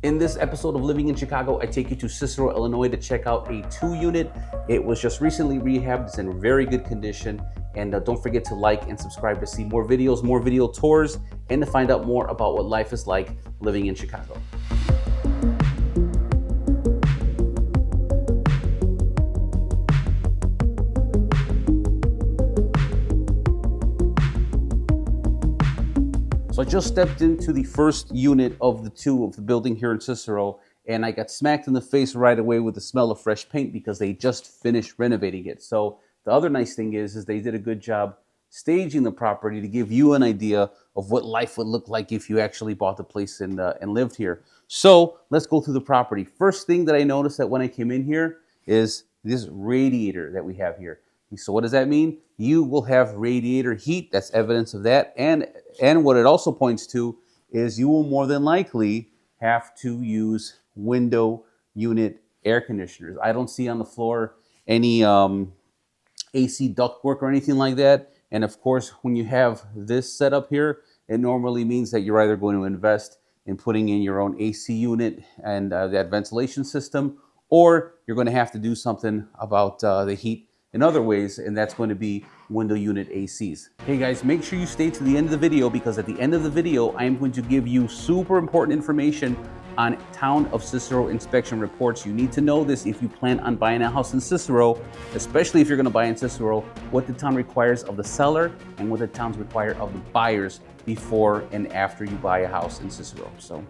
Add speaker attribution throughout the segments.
Speaker 1: In this episode of Living in Chicago, I take you to Cicero, Illinois to check out a 2-unit. It was just recently rehabbed. It's in very good condition. And don't forget to like and subscribe to see more videos, more video tours, and to find out more about what life is like living in Chicago. So I just stepped into the first unit of the 2 of the building here in Cicero, and I got smacked in the face right away with the smell of fresh paint because they just finished renovating it. So the other nice thing is they did a good job staging the property to give you an idea of what life would look like if you actually bought the place and lived here. So let's go through the property. First thing that I noticed that when I came in here is this radiator that we have here. So what does that mean? You will have radiator heat. That's evidence of that. And what it also points to is you will more than likely have to use window unit air conditioners. I don't see on the floor any AC ductwork or anything like that. And of course, when you have this setup here, it normally means that you're either going to invest in putting in your own AC unit and that ventilation system, or you're going to have to do something about the heat in other ways, and that's going to be window unit ACs. Hey guys, make sure you stay to the end of the video because at the end of the video, I am going to give you super important information on Town of Cicero inspection reports. You need to know this if you plan on buying a house in Cicero, especially if you're going to buy in Cicero, what the town requires of the seller and what the towns require of the buyers before and after you buy a house in Cicero. So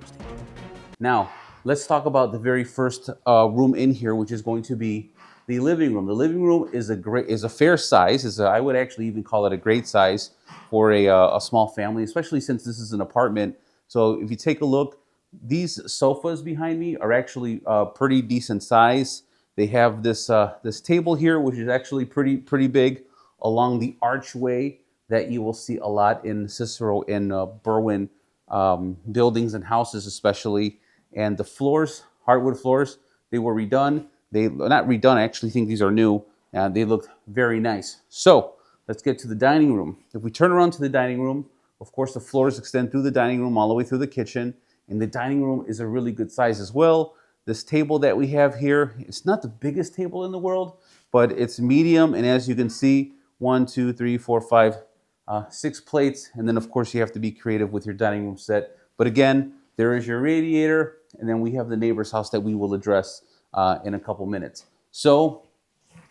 Speaker 1: now let's talk about the very first room in here, which is going to be the living room. The living room is a fair size. I would actually even call it a great size for a small family, especially since this is an apartment. So if you take a look, these sofas behind me are actually pretty decent size. They have this this table here, which is actually pretty big, along the archway that you will see a lot in Cicero and Berwyn buildings and houses especially. And the floors, hardwood floors, they were redone. They not redone, I actually think these are new, and they look very nice. So let's get to the dining room. If we turn around to the dining room, of course the floors extend through the dining room all the way through the kitchen, and the dining room is a really good size as well. This table that we have here, it's not the biggest table in the world, but it's medium, and as you can see, 1, 2, 3, 4, 5, 6 plates, and then of course you have to be creative with your dining room set. But again, there is your radiator, and then we have the neighbor's house that we will address in a couple minutes. So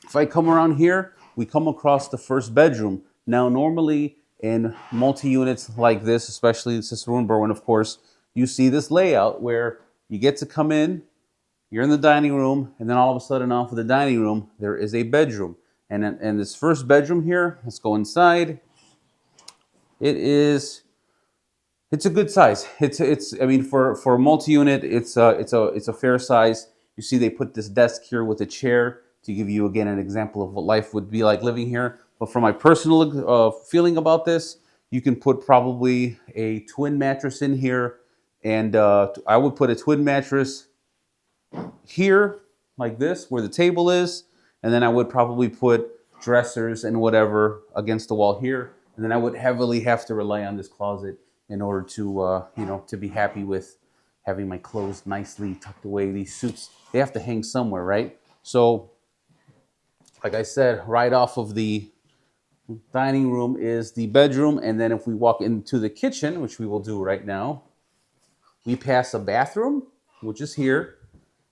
Speaker 1: if I come around here, we come across the first bedroom. Now, normally in multi-units like this, especially Cicero and Berwyn, of course, you see this layout where you get to come in, you're in the dining room, and then all of a sudden off of the dining room, there is a bedroom. And this first bedroom here, let's go inside. It's a good size. I mean, for a multi-unit, it's a fair size. You see they put this desk here with a chair to give you, again, an example of what life would be like living here. But for my personal feeling about this, you can put probably a twin mattress in here. And I would put a twin mattress here, like this, where the table is. And then I would probably put dressers and whatever against the wall here. And then I would heavily have to rely on this closet in order to, to be happy with having my clothes nicely tucked away. These suits, they have to hang somewhere, right? So, like I said, right off of the dining room is the bedroom. And then if we walk into the kitchen, which we will do right now, we pass a bathroom, which is here.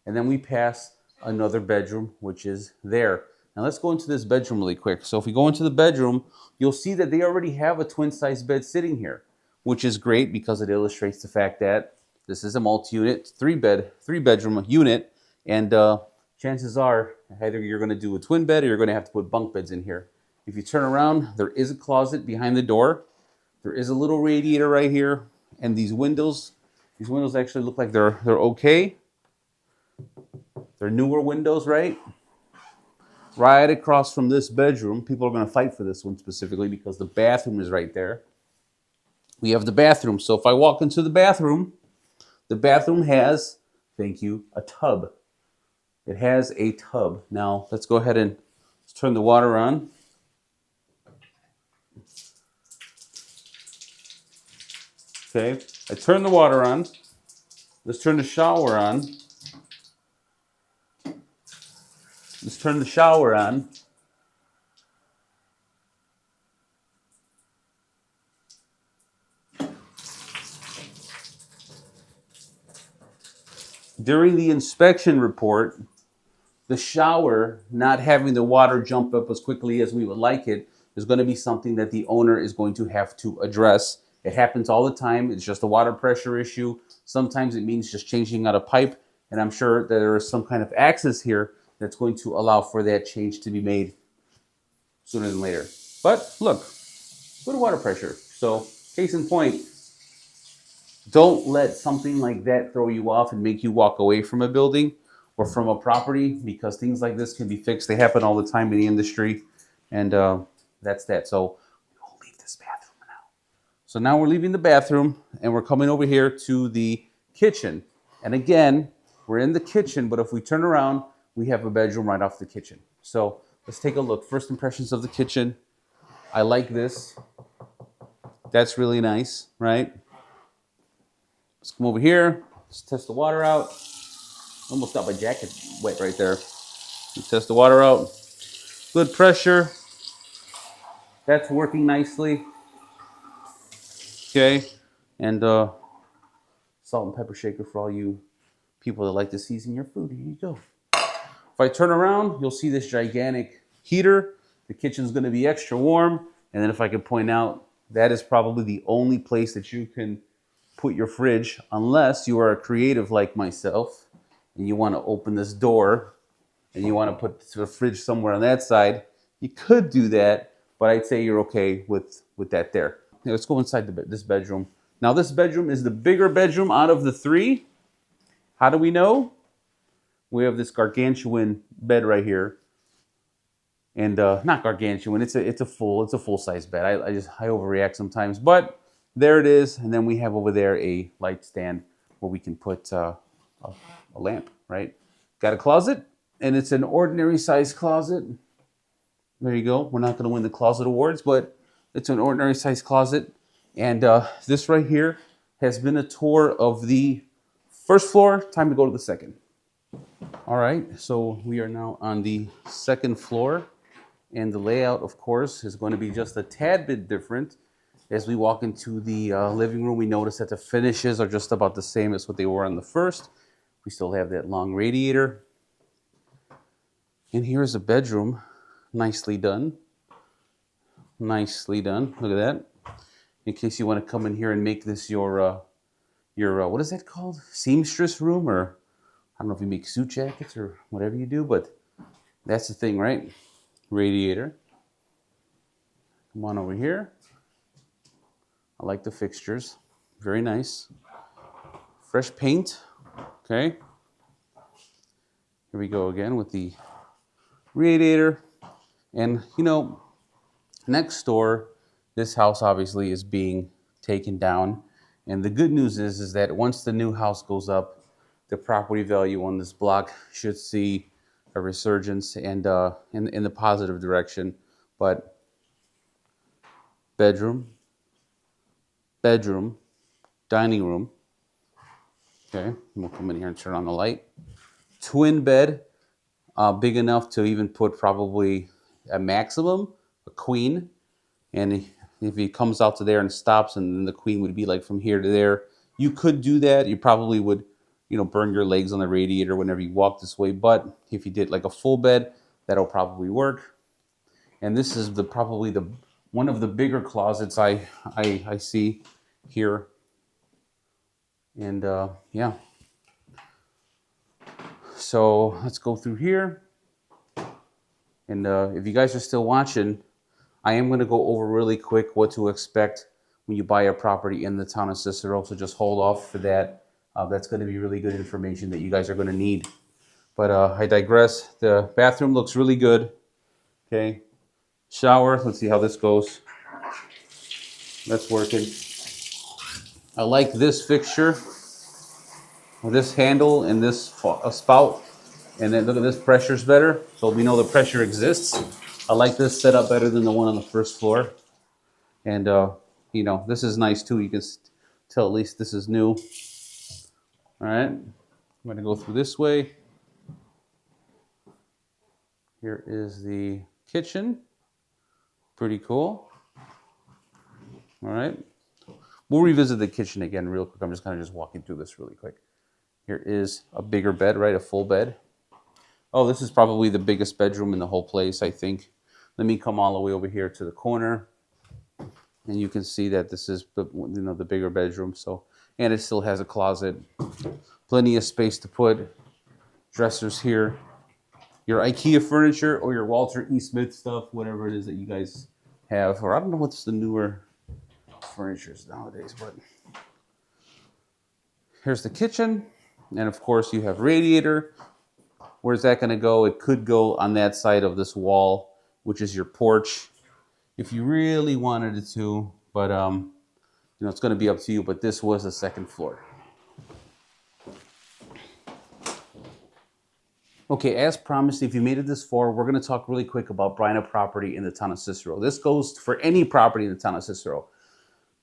Speaker 1: And then we pass another bedroom, which is there. Now let's go into this bedroom really quick. So if we go into the bedroom, you'll see that they already have a twin-size bed sitting here, which is great because it illustrates the fact that this is a multi-unit, three-bedroom unit, and chances are either you're going to do a twin bed or you're going to have to put bunk beds in here. If you turn around, there is a closet behind the door. There is a little radiator right here, and these windows actually look like they're okay. They're newer windows, right? Right across from this bedroom, people are going to fight for this one specifically because the bathroom is right there. We have the bathroom. So if I walk into the bathroom has, thank you, a tub. It has a tub. Now, let's go ahead and turn the water on. Okay, I turn the water on. Let's turn the shower on. Let's turn the shower on. During the inspection report, the shower not having the water jump up as quickly as we would like it is going to be something that the owner is going to have to address. It happens all the time. It's just a water pressure issue. Sometimes it means just changing out a pipe, and I'm sure that there is some kind of access here that's going to allow for that change to be made sooner than later. But look, good water pressure. So, case in point, don't let something like that throw you off and make you walk away from a building or from a property, because things like this can be fixed. They happen all the time in the industry, and that's that. So we'll leave this bathroom now. So now we're leaving the bathroom and we're coming over here to the kitchen. And again, we're in the kitchen, but if we turn around, we have a bedroom right off the kitchen. So let's take a look. First impressions of the kitchen. I like this. That's really nice, right? Let's come over here. Let's test the water out. Almost got my jacket wet right there. Let's test the water out. Good pressure. That's working nicely. Okay. And salt and pepper shaker for all you people that like to season your food. Here you go. If I turn around, you'll see this gigantic heater. The kitchen's going to be extra warm. And then if I could point out, that is probably the only place that you can put your fridge, unless you are a creative like myself and you want to open this door and you want to put the fridge somewhere on that side. You could do that, but I'd say you're okay with that there. Now let's go inside this bedroom. Now this bedroom is the bigger bedroom out of the three. How do we know? We have this gargantuan bed right here, and not gargantuan. It's a full size bed. I overreact sometimes, but there it is. And then we have over there a light stand where we can put a lamp. Right? Got a closet, and it's an ordinary size closet. There you go. We're not going to win the closet awards, but it's an ordinary size closet. And this right here has been a tour of the first floor. Time to go to the second. All right, so we are now on the second floor, and the layout, of course, is going to be just a tad bit different. As we walk into the living room, we notice that the finishes are just about the same as what they were on the first. We still have that long radiator. And here's a bedroom, nicely done. Nicely done. Look at that. In case you want to come in here and make this your what is that called? Seamstress room, or I don't know if you make suit jackets or whatever you do, but that's the thing, right? Radiator. Come on over here. I like the fixtures. Very nice. Fresh paint. Okay. Here we go again with the radiator. And, you know, next door, this house obviously is being taken down. And the good news is that once the new house goes up, the property value on this block should see a resurgence and in the positive direction. But bedroom, dining room. Okay, and we'll come in here and turn on the light. Twin bed, big enough to even put probably a maximum, a queen. And if he comes out to there and stops, and then the queen would be like from here to there, you could do that. You probably would, you know, burn your legs on the radiator whenever you walk this way. But if you did like a full bed, that'll probably work. And this is probably one of the bigger closets I see here. And yeah. So let's go through here. And if you guys are still watching, I am going to go over really quick what to expect when you buy a property in the town of Cicero. So just hold off for that. That's going to be really good information that you guys are going to need. But I digress. The bathroom looks really good. Okay. Shower. Let's see how this goes. That's working. I like this fixture, this handle, and this spout. And then look at this, pressure's better. So we know the pressure exists. I like this setup better than the one on the first floor. And, you know, this is nice too. You can tell at least this is new. All right, I'm going to go through this way. Here is the kitchen. Pretty cool. All right. We'll revisit the kitchen again real quick. I'm just kind of just walking through this really quick. Here is a bigger bed, right? A full bed. Oh, this is probably the biggest bedroom in the whole place, I think. Let me come all the way over here to the corner, and you can see that this is the bigger bedroom. So, and it still has a closet, plenty of space to put dressers here. Your IKEA furniture or your Walter E. Smith stuff, whatever it is that you guys have, or I don't know what's the newer furnitures nowadays, but here's the kitchen, and of course you have radiator. Where's that going to go? It could go on that side of this wall, which is your porch, if you really wanted it to. But it's going to be up to you. But this was the second floor. Okay, as promised, if you made it this far, we're going to talk really quick about buying a property in the town of Cicero. This goes for any property in the town of Cicero.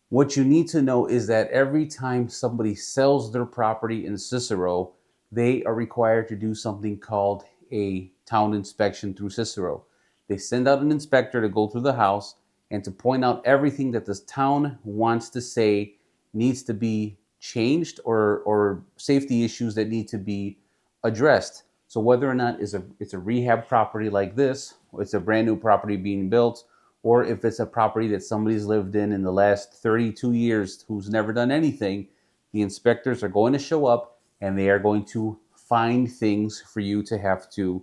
Speaker 1: What you need to know is that every time somebody sells their property in Cicero, they are required to do something called a town inspection through Cicero. They send out an inspector to go through the house and to point out everything that this town wants to say needs to be changed, or safety issues that need to be addressed. So whether or not it's a rehab property like this, or it's a brand new property being built, or if it's a property that somebody's lived in the last 32 years who's never done anything, the inspectors are going to show up and they are going to find things for you to have to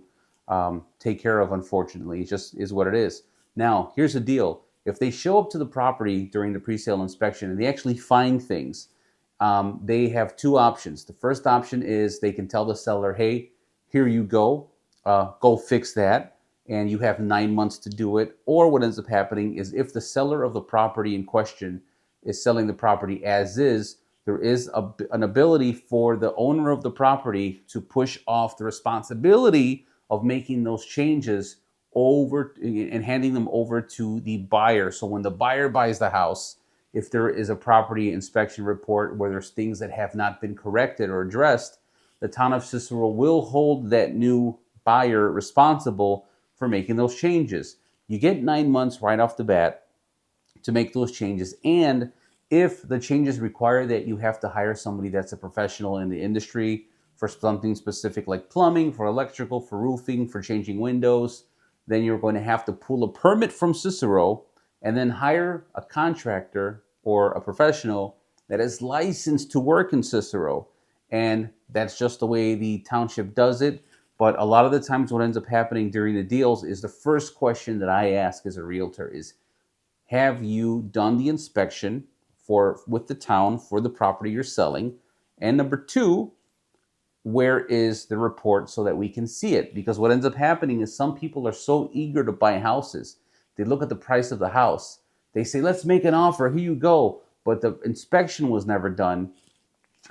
Speaker 1: take care of. Unfortunately, it just is what it is. Now, here's the deal. If they show up to the property during the pre-sale inspection and they actually find things, they have two options. The first option is they can tell the seller, hey, here you go, go fix that, and you have 9 months to do it. Or what ends up happening is if the seller of the property in question is selling the property as is, there is an ability for the owner of the property to push off the responsibility of making those changes over and handing them over to the buyer. So when the buyer buys the house, if there is a property inspection report where there's things that have not been corrected or addressed, the town of Cicero will hold that new buyer responsible for making those changes. You get 9 months right off the bat to make those changes. And if the changes require that you have to hire somebody that's a professional in the industry for something specific like plumbing, for electrical, for roofing, for changing windows, then you're going to have to pull a permit from Cicero and then hire a contractor or a professional that is licensed to work in Cicero. And that's just the way the township does it. But a lot of the times what ends up happening during the deals is the first question that I ask as a realtor is, have you done the inspection with the town for the property you're selling? And number two, where is the report so that we can see it? Because what ends up happening is some people are so eager to buy houses. They look at the price of the house. They say, let's make an offer. Here you go. But the inspection was never done.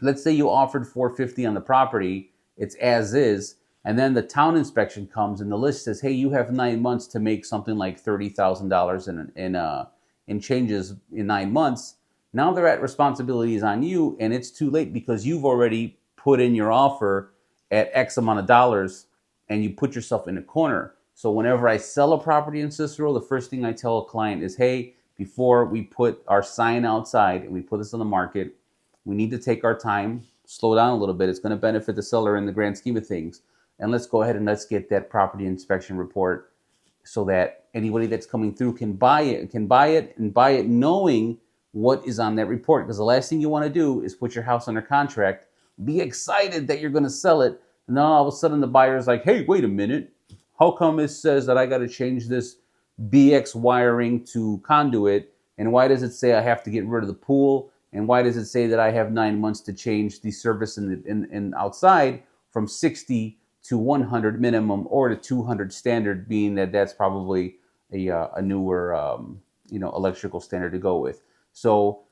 Speaker 1: Let's say you offered $450 on the property. It's as is. And then the town inspection comes and the list says, hey, you have 9 months to make something like $30,000 in changes in 9 months. Now they're at responsibilities on you, and it's too late because you've already put in your offer at X amount of dollars and you put yourself in a corner. So whenever I sell a property in Cicero, the first thing I tell a client is, hey, before we put our sign outside and we put this on the market, we need to take our time, slow down a little bit. It's going to benefit the seller in the grand scheme of things. And let's go ahead and let's get that property inspection report so that anybody that's coming through can buy it knowing what is on that report. Because the last thing you want to do is put your house under contract, be excited that you're going to sell it, and then all of a sudden the buyer's like, hey, wait a minute. How come it says that I got to change this BX wiring to conduit? And why does it say I have to get rid of the pool? And why does it say that I have 9 months to change the service in outside from 60 to 100 minimum or to 200 standard, being that that's probably a newer electrical standard to go with. So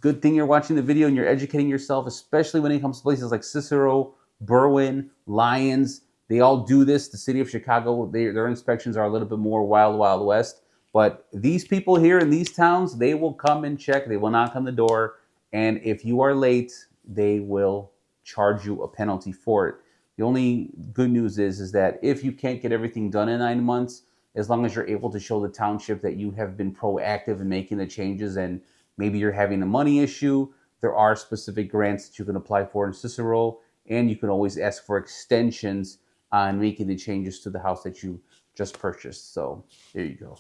Speaker 1: good thing you're watching the video and you're educating yourself, especially when it comes to places like Cicero, Berwyn, Lyons. They all do this. The city of Chicago, their inspections are a little bit more wild, wild west. But these people here in these towns, they will come and check. They will knock on the door. And if you are late, they will charge you a penalty for it. The only good news is that if you can't get everything done in 9 months, as long as you're able to show the township that you have been proactive in making the changes, and maybe you're having a money issue, there are specific grants that you can apply for in Cicero, and you can always ask for extensions on making the changes to the house that you just purchased. So there you go.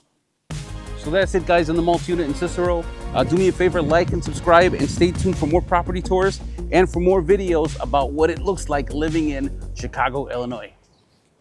Speaker 1: So that's it, guys, on the multi-unit in Cicero. Do me a favor, like and subscribe, and stay tuned for more property tours and for more videos about what it looks like living in Chicago, Illinois.